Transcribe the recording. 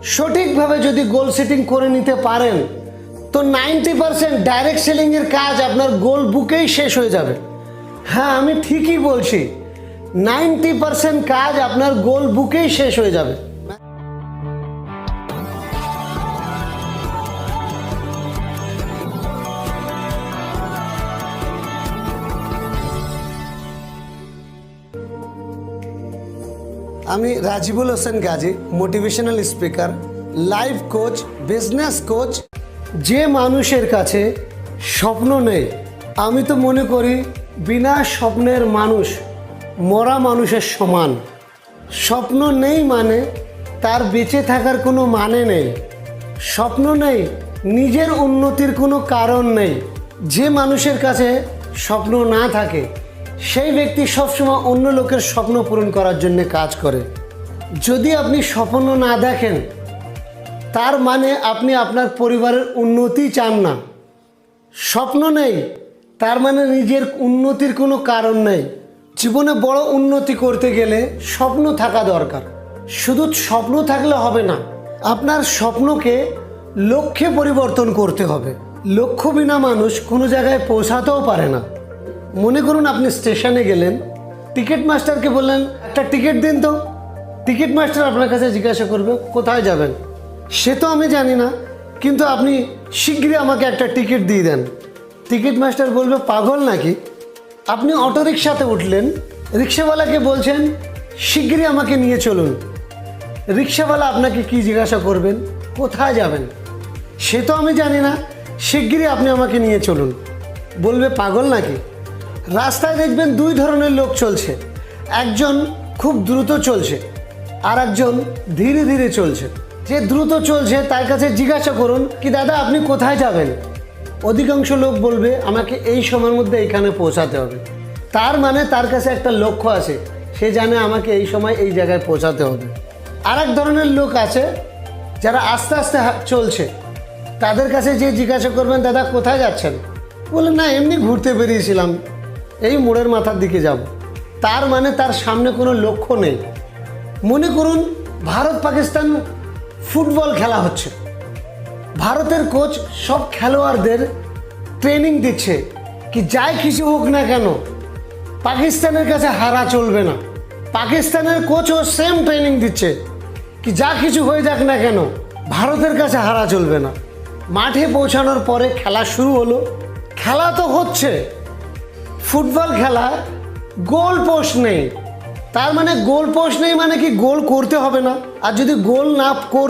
সঠিকভাবে যদি গোল সেটিং করে নিতে পারেন তো 90% ডাইরেক্ট সেলিংয়ের কাজ আপনার গোল বুকেই শেষ হয়ে যাবে। হ্যাঁ, আমি ঠিকই বলছি, 90% কাজ আপনার গোল বুকেই শেষ হয়ে যাবে। আমি Rajibul Hossain Gazi, motivational speaker, life coach, business coach. যে মানুষের কাছে স্বপ্ন নেই, আমি তো মনে করি বিনা স্বপ্নের মানুষ মরা মানুষের সমান। স্বপ্ন নেই মানে তার বেঁচে থাকার কোনো মানে নেই। স্বপ্ন নেই, নিজের উন্নতির কোনো কারণ নেই। যে মানুষের কাছে স্বপ্ন না থাকে সেই ব্যক্তি সবসময় অন্য লোকের স্বপ্ন পূরণ করার জন্য কাজ করে। যদি আপনি স্বপ্ন না দেখেন তার মানে আপনি আপনার পরিবারের উন্নতি চান না। স্বপ্ন নেই তার মানে নিজের উন্নতির কোনো কারণ নেই। জীবনে বড় উন্নতি করতে গেলে স্বপ্ন থাকা দরকার। শুধু স্বপ্ন থাকলে হবে না, আপনার স্বপ্নকে লক্ষ্যে পরিবর্তন করতে হবে। লক্ষ্য বিনা মানুষ কোনো জায়গায় পৌঁছাতেও পারে না। মনে করুন আপনি স্টেশনে গেলেন, টিকিট মাস্টারকে বললেন একটা টিকিট দিন তো। টিকিট মাস্টার আপনার কাছে জিজ্ঞাসা করবে কোথায় যাবেন। সে তো আমি জানি না, কিন্তু আপনি শীঘ্রই আমাকে একটা টিকিট দিয়ে দেন। টিকিট মাস্টার বলবে পাগল নাকি। আপনি অটোরিকশাতে উঠলেন, রিক্সাওয়ালাকে বলছেন শীঘ্রই আমাকে নিয়ে চলুন। রিক্সাওয়ালা আপনাকে কি জিজ্ঞাসা করবেন, কোথায় যাবেন। সে তো আমি জানি না, শীঘ্রই আপনি আমাকে নিয়ে চলুন। বলবে পাগল নাকি। রাস্তায় দেখবেন দুই ধরনের লোক চলছে, একজন খুব দ্রুত চলছে আর একজন ধীরে ধীরে চলছে। যে দ্রুত চলছে তার কাছে জিজ্ঞাসা করুন কি দাদা আপনি কোথায় যাবেন। অধিকাংশ লোক বলবে আমাকে এই সময়ের মধ্যে এখানে পৌঁছাতে হবে। তার মানে তার কাছে একটা লক্ষ্য আছে, সে জানে আমাকে এই সময় এই জায়গায় পৌঁছাতে হবে। আর এক ধরনের লোক আছে যারা আস্তে আস্তে চলছে, তাদের কাছে যে জিজ্ঞাসা করবেন দাদা কোথায় যাচ্ছেন, বললেন না এমনি ঘুরতে বেরিয়েছিলাম, এই মোড়ের মাথার দিকে যাব। তার মানে তার সামনে কোনো লক্ষ্য নেই। মনে করুন ভারত পাকিস্তান ফুটবল খেলা হচ্ছে, ভারতের কোচ সব খেলোয়াড়দের ট্রেনিং দিচ্ছে কি যাই কিছু হোক না কেন পাকিস্তানের কাছে হারা চলবে না। পাকিস্তানের কোচও সেম ট্রেনিং দিচ্ছে কি যা কিছু হয়ে যাক না কেন ভারতের কাছে হারা চলবে না। মাঠে পৌঁছানোর পরে খেলা শুরু হলো, খেলা তো হচ্ছে, ফুটবল খেলা, গোল পোস্ট নেই। তার মানে গোল পোস্ট নেই মানে কি গোল করতে হবে না। আর যদি গোল না করতে